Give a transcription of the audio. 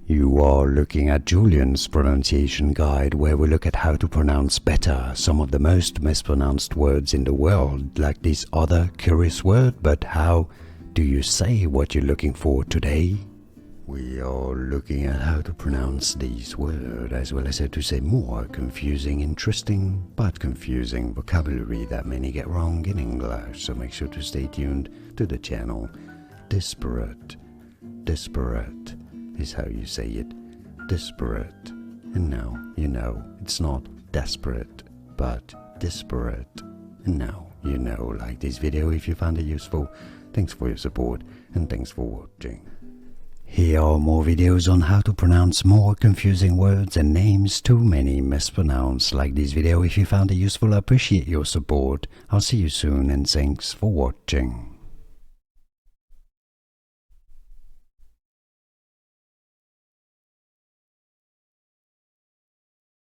You are looking at Julian's pronunciation guide, where we look at how to pronounce better some of the most mispronounced words in the world, like this other curious word. But how do you say what you're looking for today? We are looking at how to pronounce these words, as well as how to say more confusing, interesting, but confusing vocabulary that many get wrong in English. So make sure to stay tuned to the channel. Disparate. Disparate is how you say it. Disparate. And now you know it's not desperate, but disparate. And now you know. Like this video if you found it useful. Thanks for your support and thanks for watching. Here are more videos on how to pronounce more confusing words and names too many mispronounced. Like this video if you found it useful. I appreciate your support. I'll see you soon and thanks for watching.